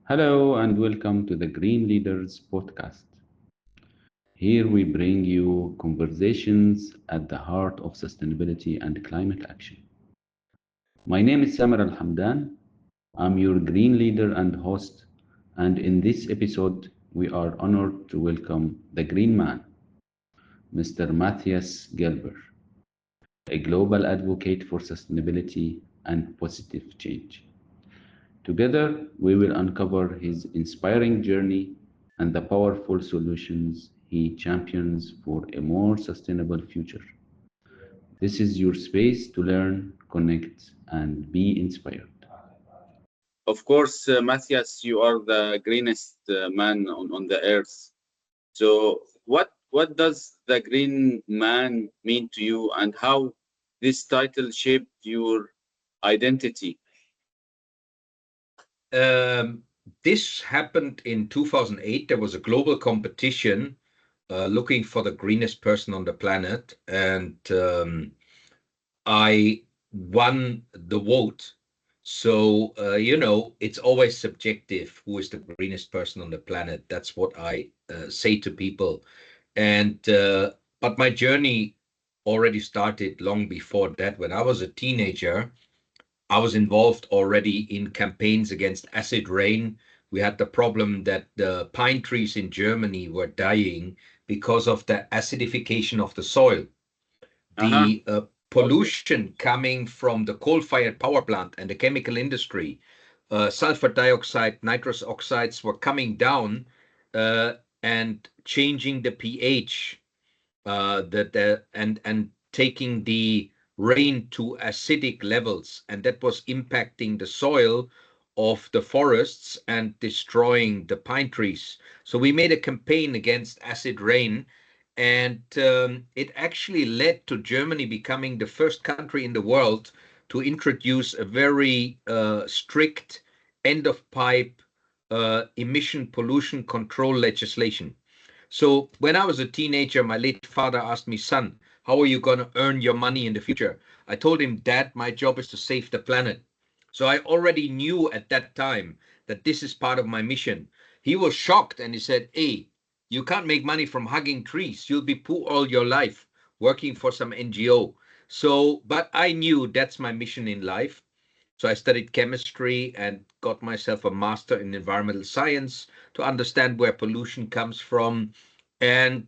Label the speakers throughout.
Speaker 1: Hello and welcome to the Green Leaders podcast. Here we bring you conversations at the heart of sustainability and climate action. My name is Samir Al Hamdan. I'm your Green Leader and host, and in this episode, we are honored to welcome the Green Man, Mr. Matthias Gelber, a global advocate for sustainability and positive change. Together, we will uncover his inspiring journey and the powerful solutions he champions for a more sustainable future. This is your space to learn, connect, and be inspired.
Speaker 2: Of course, Matthias, you are the greenest man on the earth. So, what does the green man mean to you, and how this title shaped your identity?
Speaker 3: Um, this happened in 2008. There was a global competition looking for the greenest person on the planet, and I won the vote. So, it's always subjective who is the greenest person on the planet. That's what I say to people. And but my journey already started long before that. When I was a teenager, I was involved already in campaigns against acid rain. We had the problem that the pine trees in Germany were dying because of the acidification of the soil.
Speaker 2: Uh-huh.
Speaker 3: The
Speaker 2: Okay.
Speaker 3: pollution coming from the coal-fired power plant and the chemical industry, sulfur dioxide, nitrous oxides were coming down uh, and changing the pH, and taking the rain to acidic levels, and that was impacting the soil of the forests and destroying the pine trees. So we made a campaign against acid rain, and it actually led to Germany becoming the first country in the world to introduce a very strict end of pipe emission pollution control legislation. So when I was a teenager, my late father asked me, son, how are you going to earn your money in the future? I told him, Dad, my job is to save the planet. So I already knew at that time that this is part of my mission. He was shocked and he said, hey, you can't make money from hugging trees. You'll be poor all your life working for some NGO. So, but I knew that's my mission in life. So I studied chemistry and got myself a master in environmental science to understand where pollution comes from. And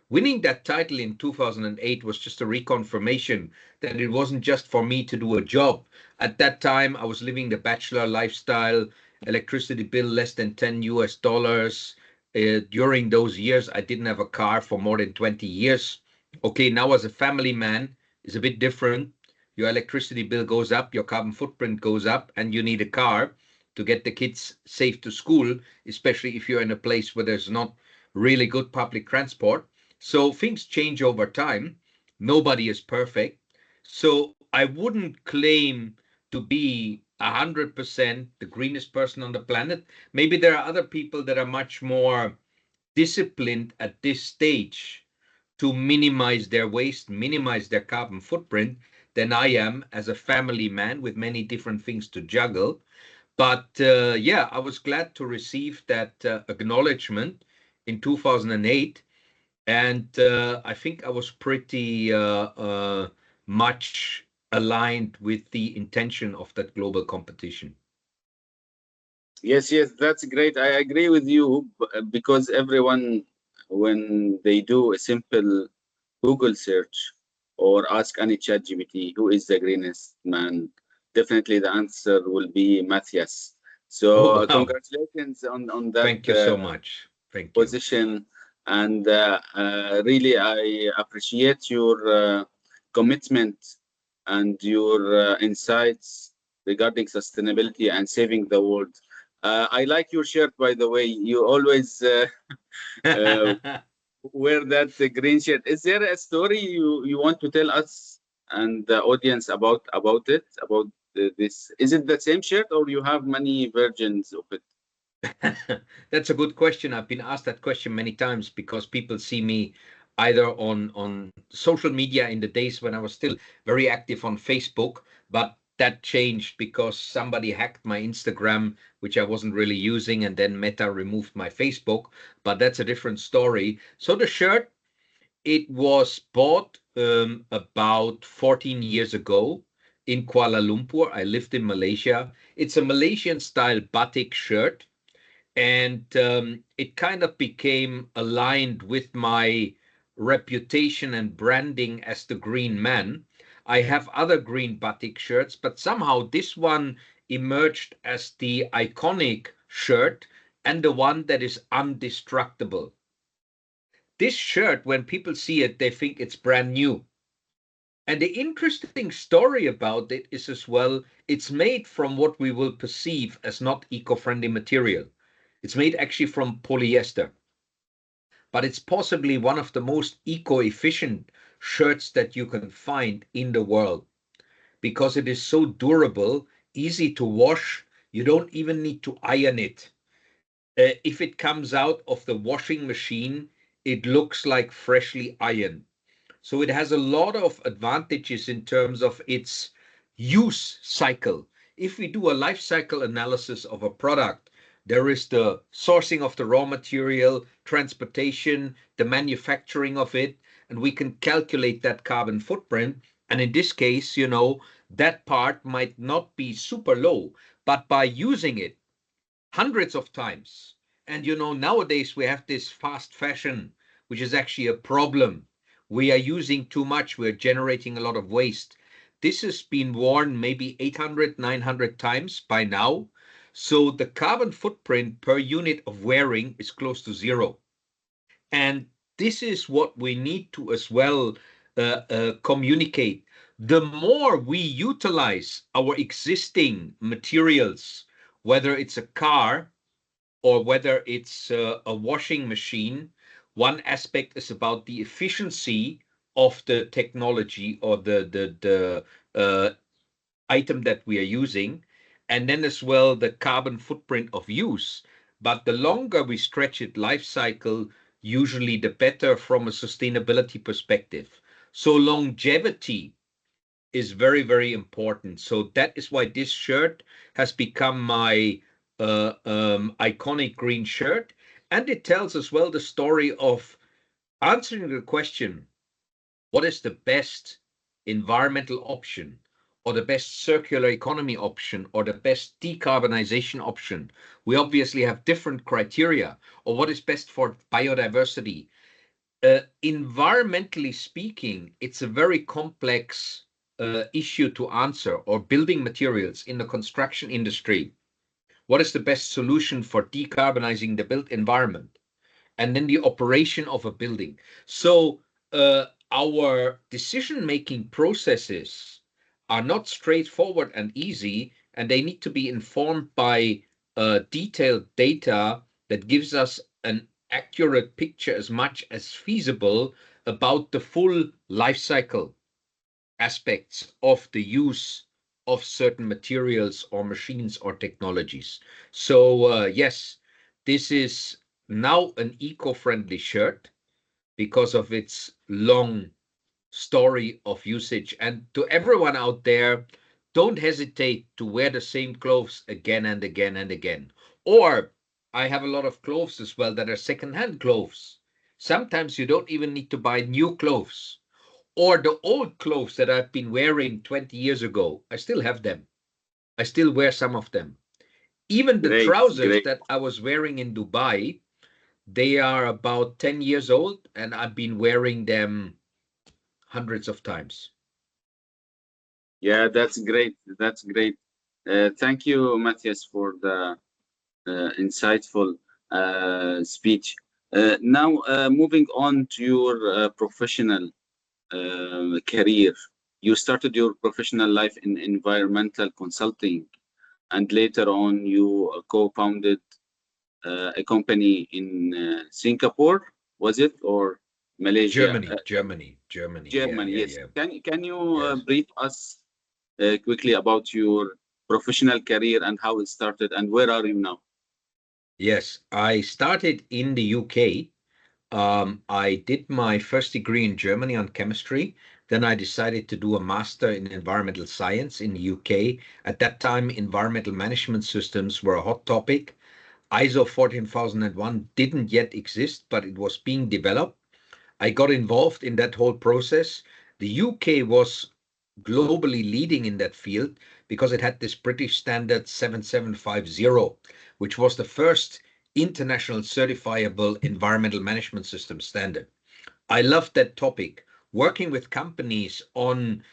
Speaker 3: winning that title in 2008 was just a reconfirmation that it wasn't just for me to do a job. At that time, I was living the bachelor lifestyle, electricity bill less than 10 US dollars. During those years, I didn't have a car for more than 20 years. Okay, now as a family man, it's a bit different. Your electricity bill goes up, your carbon footprint goes up, and you need a car to get the kids safe to school, especially if you're in a place where there's not really good public transport. So things change over time. Nobody is perfect. So I wouldn't claim to be 100% the greenest person on the planet. Maybe there are other people that are much more disciplined at this stage to minimize their waste, minimize their carbon footprint than I am as a family man with many different things to juggle. But yeah, I was glad to receive that acknowledgement in 2008. And I think I was pretty much aligned with the intention of that global competition.
Speaker 2: Yes, that's great. I agree with you because everyone, when they do a simple Google search or ask any chat GPT, who is the greenest man? Definitely the answer will be Matthias. So
Speaker 3: Oh, wow.
Speaker 2: congratulations on that
Speaker 3: Thank you so much. Thank you.
Speaker 2: position. And really, I appreciate your commitment and your insights regarding sustainability and saving the world. I like your shirt, by the way. You always uh, wear that green shirt. Is there a story you want to tell us and the audience about it? About this? Is it the same shirt, or you have many versions of it?
Speaker 3: That's a good question. I've been asked that question many times because people see me either on social media in the days when I was still very active on Facebook, but that changed because somebody hacked my Instagram, which I wasn't really using, and then Meta removed my Facebook. But that's a different story. So the shirt, it was bought about 14 years ago in Kuala Lumpur. I lived in Malaysia. It's a Malaysian style batik shirt, and it kind of became aligned with my reputation and branding as the green man. I have other green batik shirts, but somehow this one emerged as the iconic shirt and the one that is undestructible. This shirt, when people see it, they think it's brand new. And the interesting story about it is as well, it's made from what we will perceive as not eco-friendly material. It's made actually from polyester, but it's possibly one of the most eco-efficient shirts that you can find in the world because it is so durable, easy to wash. You don't even need to iron it. If it comes out of the washing machine, it looks like freshly ironed. So it has a lot of advantages in terms of its use cycle. If we do a life cycle analysis of a product, there is the sourcing of the raw material, transportation, the manufacturing of it, and we can calculate that carbon footprint. And in this case, that part might not be super low, but by using it hundreds of times, and nowadays we have this fast fashion, which is actually a problem. We are using too much, we're generating a lot of waste. This has been worn maybe 800, 900 times by now. So the carbon footprint per unit of wearing is close to zero. And this is what we need to as well communicate. The more we utilize our existing materials, whether it's a car or whether it's a washing machine, one aspect is about the efficiency of the technology or the item that we are using, and then as well the carbon footprint of use. But the longer we stretch it life cycle, usually the better from a sustainability perspective. So longevity is very, very important. So that is why this shirt has become my iconic green shirt. And it tells as well the story of answering the question, what is the best environmental option, or the best circular economy option, or the best decarbonization option? We obviously have different criteria, or what is best for biodiversity. Environmentally speaking, it's a very complex issue to answer. Or building materials in the construction industry, what is the best solution for decarbonizing the built environment? And then the operation of a building. So our decision-making processes are not straightforward and easy, and they need to be informed by detailed data that gives us an accurate picture as much as feasible about the full life cycle aspects of the use of certain materials or machines or technologies. So yes, this is now an eco-friendly shirt because of its long story of usage. And to everyone out there, don't hesitate to wear the same clothes again and again and again. Or I have a lot of clothes as well that are secondhand clothes. Sometimes you don't even need to buy new clothes. Or the old clothes that I've been wearing 20 years ago, I still have them. I still wear some of them. Even the
Speaker 2: Great,
Speaker 3: trousers
Speaker 2: great.
Speaker 3: that I was wearing in Dubai, they are about 10 years old, and I've been wearing them hundreds of times.
Speaker 2: Yeah, that's great. That's great. Thank you, Matthias, for the insightful speech. Now, moving on to your professional career. You started your professional life in environmental consulting, and later on, you co-founded a company in Singapore, was it, or Malaysia?
Speaker 3: Germany. Yeah,
Speaker 2: Germany,
Speaker 3: yeah,
Speaker 2: yes.
Speaker 3: yeah.
Speaker 2: Can you
Speaker 3: Yes.
Speaker 2: brief us quickly about your professional career and how it started, and where are you now?
Speaker 3: Yes, I started in the UK. I did my first degree in Germany on chemistry, Then I decided to do a master in environmental science in the UK. At that time, environmental management systems were a hot topic. ISO 14001 didn't yet exist, but it was being developed. I got involved in that whole process. The UK was globally leading in that field because it had this British standard 7750, which was the first international certifiable environmental management system standard. I love that topic, working with companies on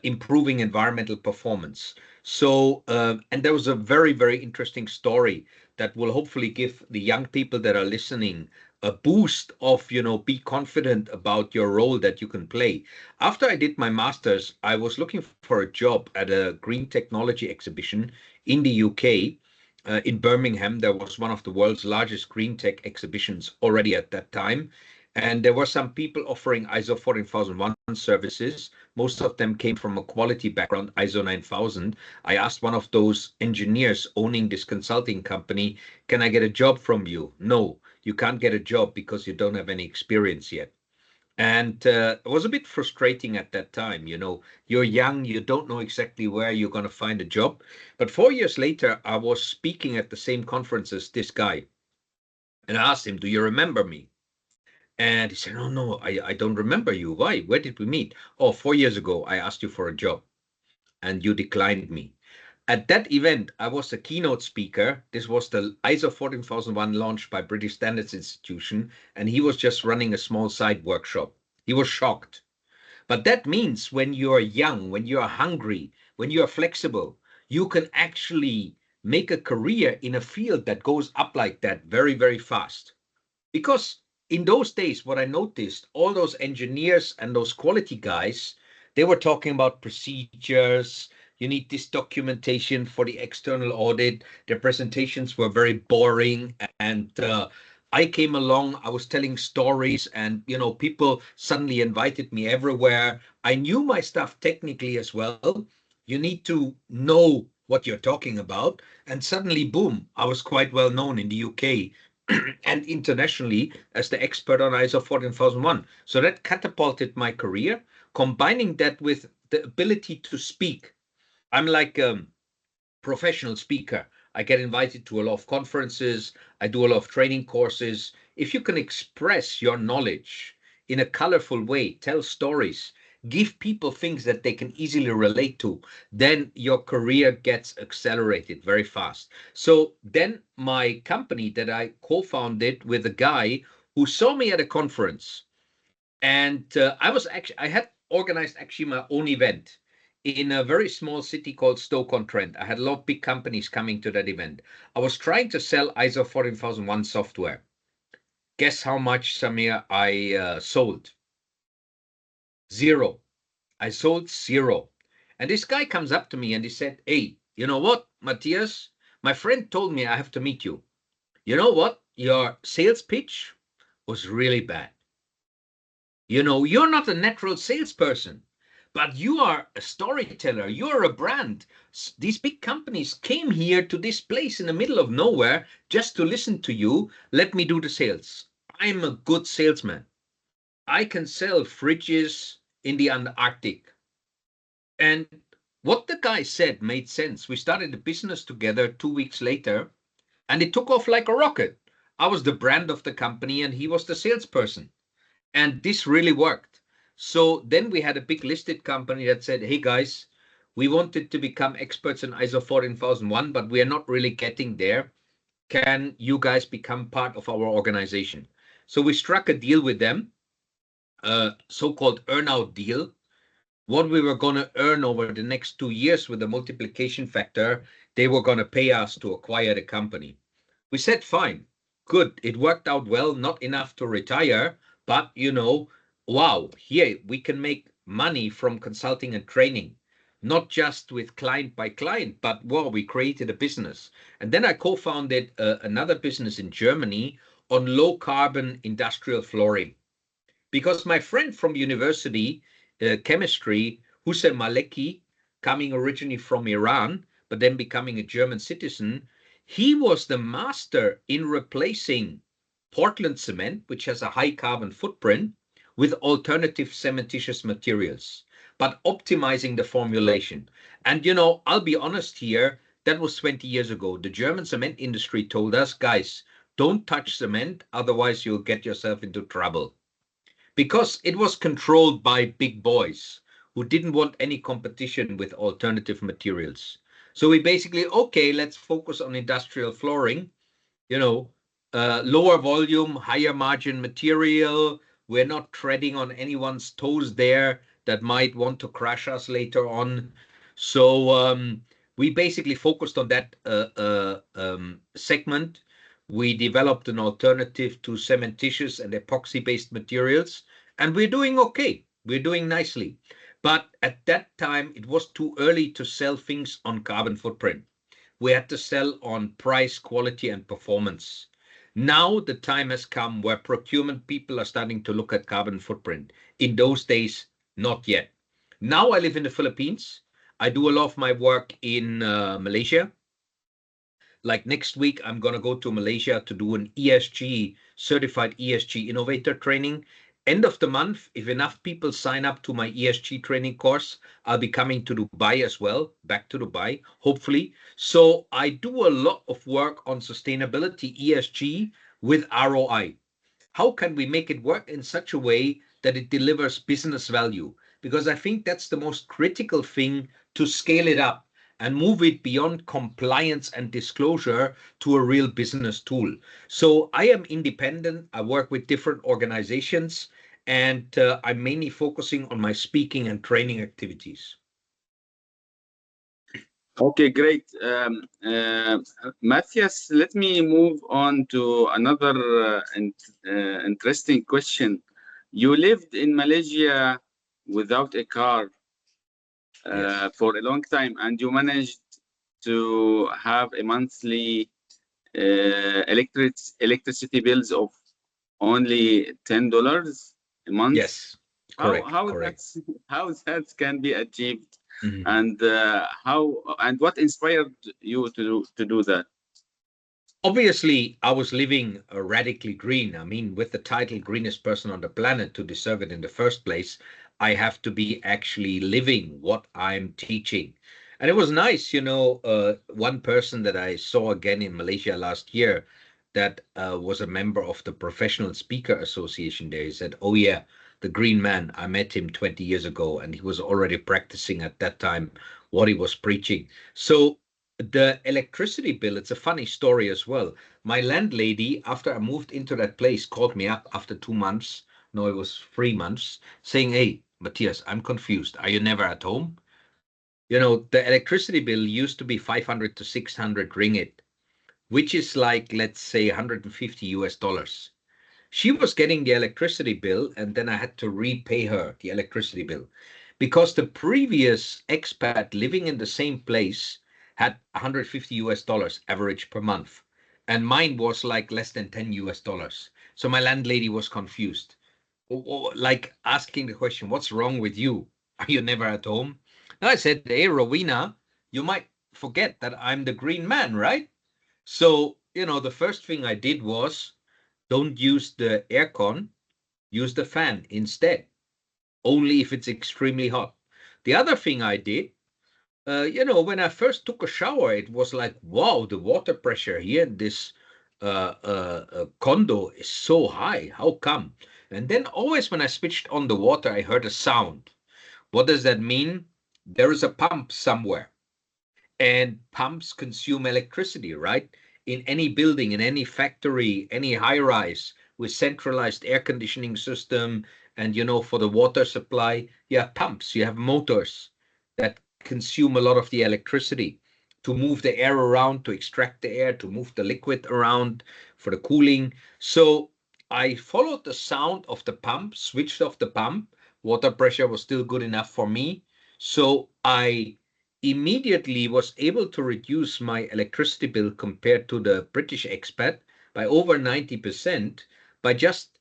Speaker 3: improving environmental performance. So, and there was a very, very interesting story that will hopefully give the young people that are listening a boost of, be confident about your role that you can play. After I did my master's, I was looking for a job at a green technology exhibition in the UK. In Birmingham, there was one of the world's largest green tech exhibitions already at that time. And there were some people offering ISO 14001 services. Most of them came from a quality background, ISO 9000. I asked one of those engineers owning this consulting company, can I get a job from you? No, you can't get a job because you don't have any experience yet. And it was a bit frustrating at that time. You're young, you don't know exactly where you're going to find a job. But 4 years later, I was speaking at the same conference as this guy. And I asked him, do you remember me? And he said, oh, no, I don't remember you. Why? Where did we meet? Oh, 4 years ago, I asked you for a job and you declined me. At that event, I was the keynote speaker. This was the ISO 14001 launched by British Standards Institution, and he was just running a small side workshop. He was shocked. But that means when you are young, when you are hungry, when you are flexible, you can actually make a career in a field that goes up like that very, very fast. Because in those days, what I noticed, all those engineers and those quality guys, they were talking about procedures. You need this documentation for the external audit. Their presentations were very boring. And I came along, I was telling stories, and people suddenly invited me everywhere. I knew my stuff technically as well. You need to know what you're talking about. And suddenly, boom, I was quite well known in the UK and internationally as the expert on ISO 14001. So that catapulted my career, combining that with the ability to speak. I'm like a professional speaker. I get invited to a lot of conferences. I do a lot of training courses. If you can express your knowledge in a colorful way, tell stories, give people things that they can easily relate to, then your career gets accelerated very fast. So then my company that I co-founded with a guy who saw me at a conference, and I had organized actually my own event in a very small city called Stoke-on-Trent. I had a lot of big companies coming to that event. I was trying to sell ISO 14001 software. Guess how much, Samir, I sold? Zero. I sold zero. And this guy comes up to me and he said, hey, you know what, Matthias? My friend told me I have to meet you. You know what? Your sales pitch was really bad. You're not a natural salesperson, but you are a storyteller. You're a brand. These big companies came here to this place in the middle of nowhere just to listen to you. Let me do the sales. I'm a good salesman. I can sell fridges in the Antarctic. And what the guy said made sense. We started a business together 2 weeks later, and it took off like a rocket. I was the brand of the company, and he was the salesperson. And this really worked. So then we had a big listed company that said, hey guys, we wanted to become experts in ISO 14001, but we are not really getting there. Can you guys become part of our organization? So we struck a deal with them, a so-called earn-out deal. What we were going to earn over the next 2 years with the multiplication factor, they were going to pay us to acquire the company. We said, fine, good. It worked out well, not enough to retire, but wow, here we can make money from consulting and training, not just with client by client, but wow, we created a business. And then I co-founded another business in Germany on low carbon industrial flooring. Because my friend from university, chemistry, Hussein Maleki, coming originally from Iran, but then becoming a German citizen, he was the master in replacing Portland cement, which has a high carbon footprint, with alternative cementitious materials, but optimizing the formulation. And I'll be honest here, that was 20 years ago. The German cement industry told us, guys, don't touch cement, otherwise you'll get yourself into trouble. Because it was controlled by big boys who didn't want any competition with alternative materials. So we basically, okay, let's focus on industrial flooring, you know, lower volume, higher margin material. We're not treading on anyone's toes there that might want to crash us later on. So we basically focused on that segment. We developed an alternative to cementitious and epoxy-based materials, and we're doing okay. We're doing nicely. But at that time, it was too early to sell things on carbon footprint. We had to sell on price, quality, and performance. Now the time has come where procurement people are starting to look at carbon footprint. In those days, not yet. Now I live in the Philippines. I do a lot of my work in Malaysia. Like next week, I'm going to go to Malaysia to do an ESG, certified ESG innovator training. End of the month, if enough people sign up to my ESG training course, I'll be coming to Dubai as well, back to Dubai, hopefully. So I do a lot of work on sustainability, ESG with ROI. How can we make it work in such a way that it delivers business value? Because I think that's the most critical thing to scale it up and move it beyond compliance and disclosure to a real business tool. So I am independent. I work with different organizations, and I'm mainly focusing on my speaking and training activities.
Speaker 2: Okay, great. Matthias, let me move on to another interesting question. You lived in Malaysia without a car
Speaker 3: Yes.
Speaker 2: for a long time, and you managed to have a monthly electricity bills of only $10 a month.
Speaker 3: Yes. Correct.
Speaker 2: How that can be achieved,
Speaker 3: Mhm.
Speaker 2: and what inspired you to do that?
Speaker 3: Obviously, I was living radically green. I mean, with the title greenest person on the planet, to deserve it in the first place, I have to be actually living what I'm teaching. And it was nice, one person that I saw again in Malaysia last year that was a member of the Professional Speaker Association there. He said, "Oh, yeah, the green man, I met him 20 years ago, and he was already practicing at that time what he was preaching." So the electricity bill, it's a funny story as well. My landlady, after I moved into that place, called me up after 2 months. No, it was 3 months, saying, "Hey, Matthias, I'm confused. Are you never at home?" The electricity bill used to be 500 to 600 ringgit, which is like, let's say, 150 US dollars. She was getting the electricity bill, and then I had to repay her the electricity bill because the previous expat living in the same place had 150 US dollars average per month, and mine was like less than 10 US dollars. So my landlady was confused, like asking the question, "What's wrong with you? Are you never at home?" And I said, "Hey, Rowena, you might forget that I'm the green man, right?" So, the first thing I did was, don't use the aircon, use the fan instead, only if it's extremely hot. The other thing I did, when I first took a shower, it was like, wow, the water pressure here in this condo is so high. How come? And then always when I switched on the water, I heard a sound. What does that mean? There is a pump somewhere. And pumps consume electricity, right? In any building, in any factory, any high rise with centralized air conditioning system, and for the water supply, you have pumps, you have motors that consume a lot of the electricity to move the air around, to extract the air, to move the liquid around for the cooling. So I followed the sound of the pump, switched off the pump. Water pressure was still good enough for me. So I immediately was able to reduce my electricity bill compared to the British expat by over 90% by just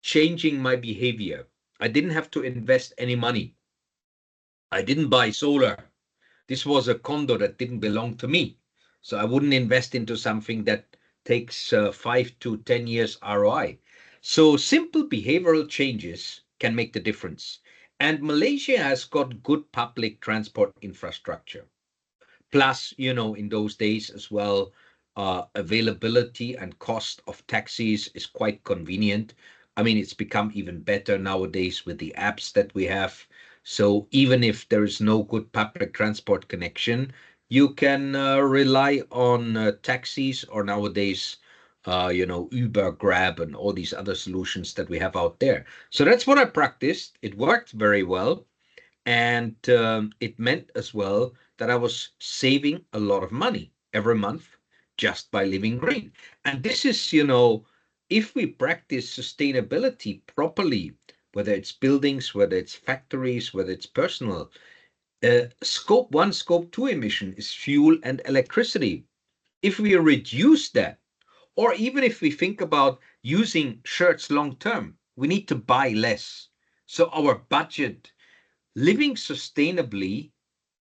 Speaker 3: changing my behavior. I didn't have to invest any money. I didn't buy solar. This was a condo that didn't belong to me. So I wouldn't invest into something that takes 5 to 10 years ROI. So simple behavioral changes can make the difference. And Malaysia has got good public transport infrastructure. Plus, in those days as well, availability and cost of taxis is quite convenient. I mean, it's become even better nowadays with the apps that we have. So even if there is no good public transport connection, you can rely on taxis or nowadays, Uber, Grab, and all these other solutions that we have out there. So that's what I practiced. It worked very well. And it meant as well that I was saving a lot of money every month just by living green. And this is, if we practice sustainability properly, whether it's buildings, whether it's factories, whether it's personal, scope one, scope two emission is fuel and electricity. If we reduce that, or even if we think about using shirts long term, we need to buy less. So our budget, living sustainably,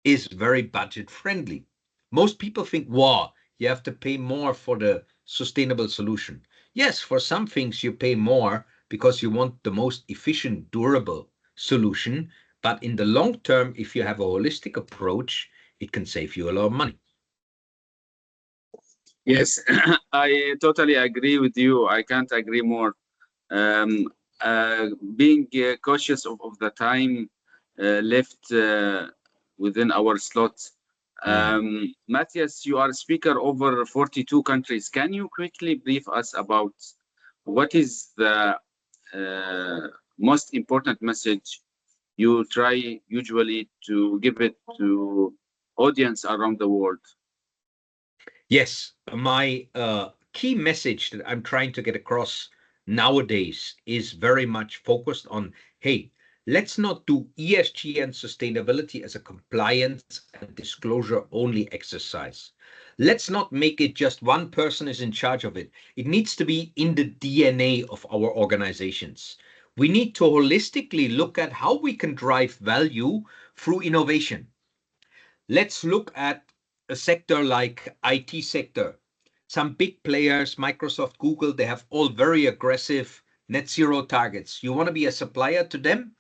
Speaker 3: is very budget friendly. Most people think, wow, you have to pay more for the sustainable solution. Yes, for some things you pay more because you want the most efficient, durable solution. But in the long term, if you have a holistic approach, it can save you a lot of money.
Speaker 2: Yes, I totally agree with you. I can't agree more. Um, Being cautious of the time left within our slot.
Speaker 3: Mhm.
Speaker 2: Matthias, you are speaker over 42 countries. Can you quickly brief us about what is the uh, most important message you try usually to give it to audience around the world?
Speaker 3: Yes, my key message that I'm trying to get across nowadays is very much focused on, hey, let's not do ESG and sustainability as a compliance and disclosure only exercise. Let's not make it just one person is in charge of it. It needs to be in the DNA of our organizations. We need to holistically look at how we can drive value through innovation. Let's look at a sector like IT sector. Some big players, Microsoft, Google, they have all very aggressive net zero targets. You want to be a supplier to them?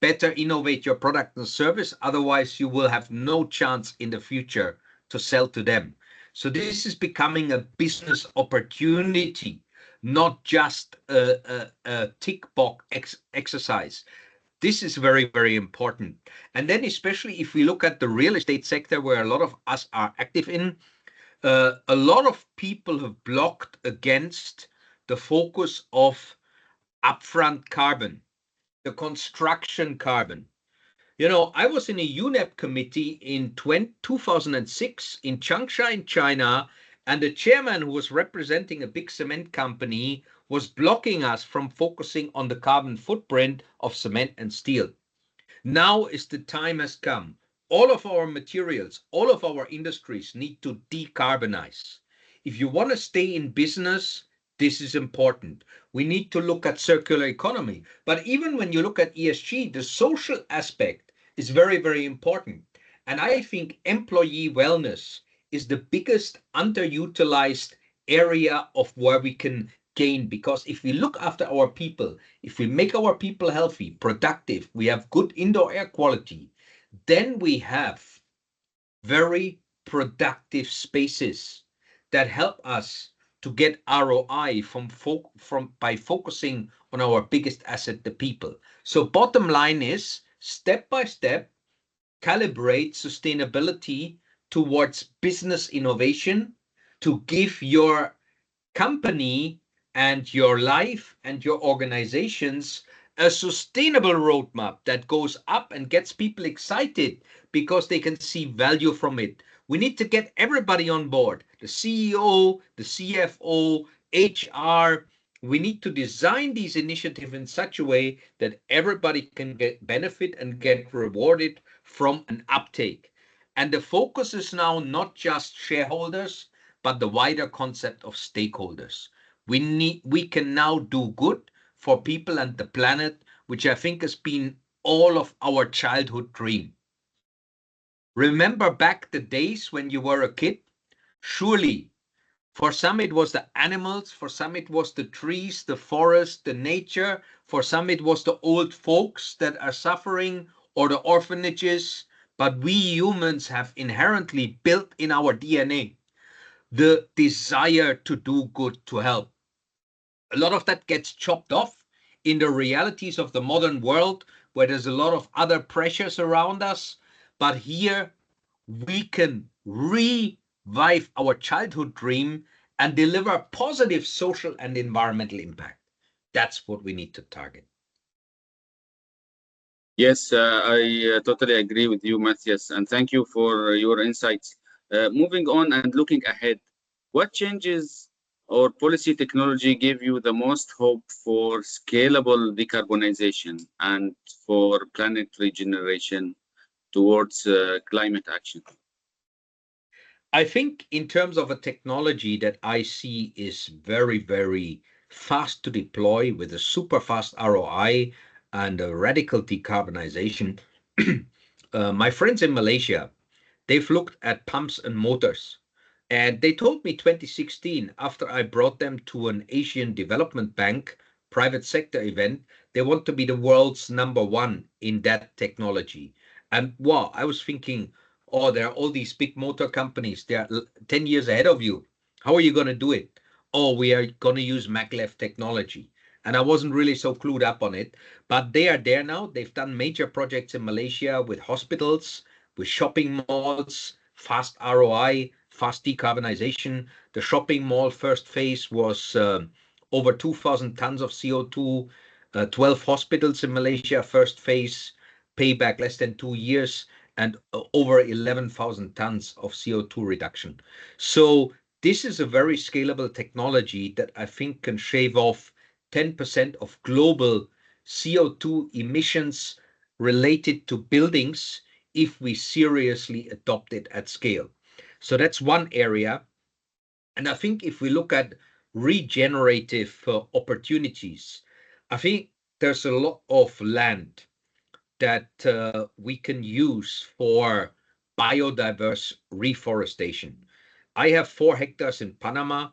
Speaker 3: Better innovate your product and service. Otherwise, you will have no chance in the future to sell to them. So this is becoming a business opportunity, not just a tick box exercise. This is very, very important. And then, especially if we look at the real estate sector, where a lot of us are active in, a lot of people have blocked against the focus of upfront carbon, the construction carbon. I was in a UNEP committee in 2006 in Changsha in China, and the chairman, who was representing a big cement company, was blocking us from focusing on the carbon footprint of cement and steel. Now is the time has come. All of our materials, all of our industries need to decarbonize. If you want to stay in business, this is important. We need to look at circular economy. But even when you look at ESG, the social aspect is very, very important. And I think employee wellness is the biggest underutilized area of where we can gain, because if we look after our people, if we make our people healthy, productive, we have good indoor air quality, then we have very productive spaces that help us to get ROI from by focusing on our biggest asset, the people. So bottom line is, step by step, calibrate sustainability towards business innovation to give your company and your life and your organizations a sustainable roadmap that goes up and gets people excited because they can see value from it. We need to get everybody on board, the CEO, the CFO, HR. We need to design these initiatives in such a way that everybody can get benefit and get rewarded from an uptake. And the focus is now not just shareholders, but the wider concept of stakeholders. We can now do good for people and the planet, which I think has been all of our childhood dream. Remember back the days when you were a kid? Surely For some, it was the animals. For some, it was the trees, the forest, the nature. For some, it was the old folks that are suffering or the orphanages. But we humans have inherently built in our DNA the desire to do good, to help. A lot of that gets chopped off in the realities of the modern world where there's a lot of other pressures around us. But here we can revive our childhood dream and deliver positive social and environmental impact. That's what we need to target.
Speaker 2: Yes, I totally agree with you, Matthias, and thank you for your insights. Moving on and looking ahead, what changes or policy technology give you the most hope for scalable decarbonization and for planet regeneration towards climate action?
Speaker 3: I think in terms of a technology that I see is very, very fast to deploy with a super fast ROI and a radical decarbonization, my friends in Malaysia, they've looked at pumps and motors. And they told me 2016, after I brought them to an Asian Development Bank private sector event, they want to be the world's #1 in that technology. And wow, I was thinking, oh, there are all these big motor companies. They are 10 years ahead of you. How are you going to do it? Oh, we are going to use maglev technology. And I wasn't really so clued up on it, but they are there now. They've done major projects in Malaysia with hospitals, with shopping malls, fast ROI, fast decarbonization. The shopping mall first phase was over 2,000 tons of CO2, 12 hospitals in Malaysia, first phase, payback less than 2 years, and over 11,000 tons of CO2 reduction. So this is a very scalable technology that I think can shave off 10% of global CO2 emissions related to buildings if we seriously adopt it at scale. So that's one area. And I think if we look at regenerative opportunities, I think there's a lot of land that we can use for biodiverse reforestation. I have 4 hectares in Panama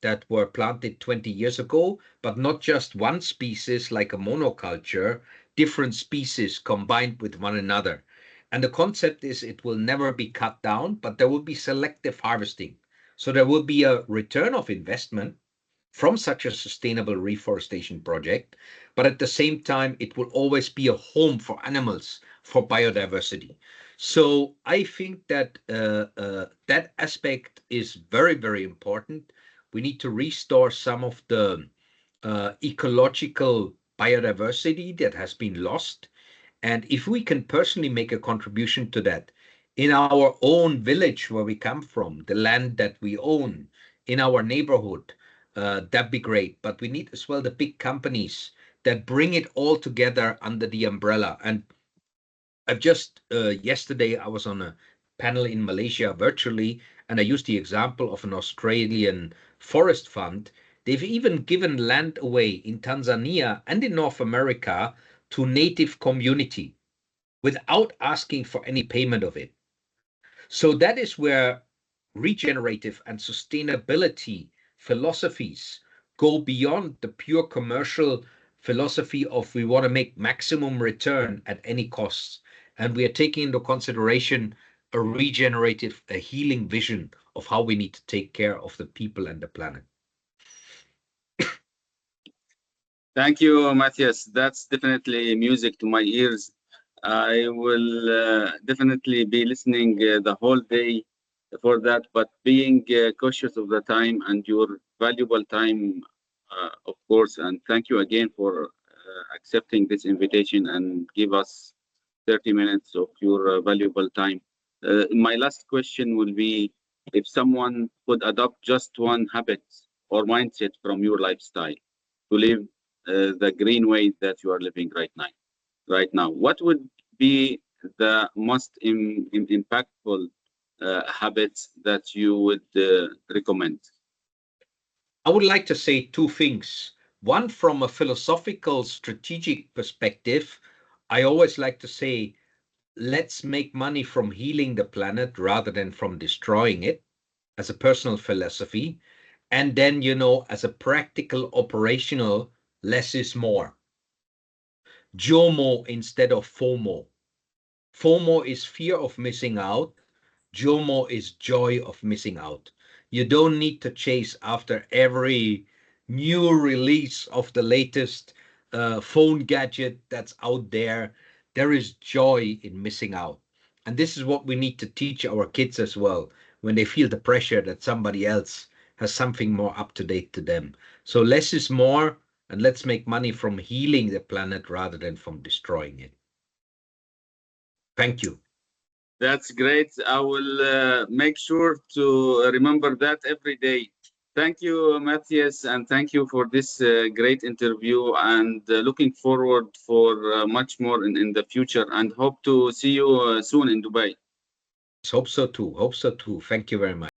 Speaker 3: that were planted 20 years ago, but not just one species like a monoculture, different species combined with one another. And the concept is it will never be cut down, but there will be selective harvesting. So there will be a return of investment from such a sustainable reforestation project, but at the same time, it will always be a home for animals, for biodiversity. So I think that that aspect is very, very important. We need to restore some of the ecological biodiversity that has been lost. And if we can personally make a contribution to that in our own village where we come from, the land that we own, in our neighborhood, that'd be great. But we need as well the big companies that bring it all together under the umbrella. And I've just yesterday I was on a panel in Malaysia virtually, and I used the example of an Australian forest fund. They've even given land away in Tanzania and in North America to native community without asking for any payment of it. So that is where regenerative and sustainability philosophies go beyond the pure commercial philosophy of we want to make maximum return at any cost. And we are taking into consideration a regenerative, a healing vision of how we need to take care of the people and the planet.
Speaker 2: Thank you, Matthias. That's definitely music to my ears. I will definitely be listening the whole day for that, but being cautious of the time and your valuable time, of course. And thank you again for accepting this invitation and give us 30 minutes of your valuable time. My last question will be, if someone could adopt just one habit or mindset from your lifestyle to live the green way that you are living right now, what would be the most impactful habits that you would recommend?
Speaker 3: I would like to say 2 things. One, from a philosophical, strategic perspective, I always like to say, let's make money from healing the planet rather than from destroying it, as a personal philosophy. And then, as a practical operational, less is more. JOMO instead of FOMO. FOMO is fear of missing out. JOMO is joy of missing out. You don't need to chase after every new release of the latest phone gadget that's out there. There is joy in missing out. And this is what we need to teach our kids as well when they feel the pressure that somebody else has something more up to date to them. So less is more, and let's make money from healing the planet rather than from destroying it. Thank you.
Speaker 2: That's great. I will make sure to remember that every day. Thank you, Matthias, and thank you for this great interview. And looking forward for much more in the future. And hope to see you soon in Dubai.
Speaker 3: Yes, hope so too. Hope so too. Thank you very much.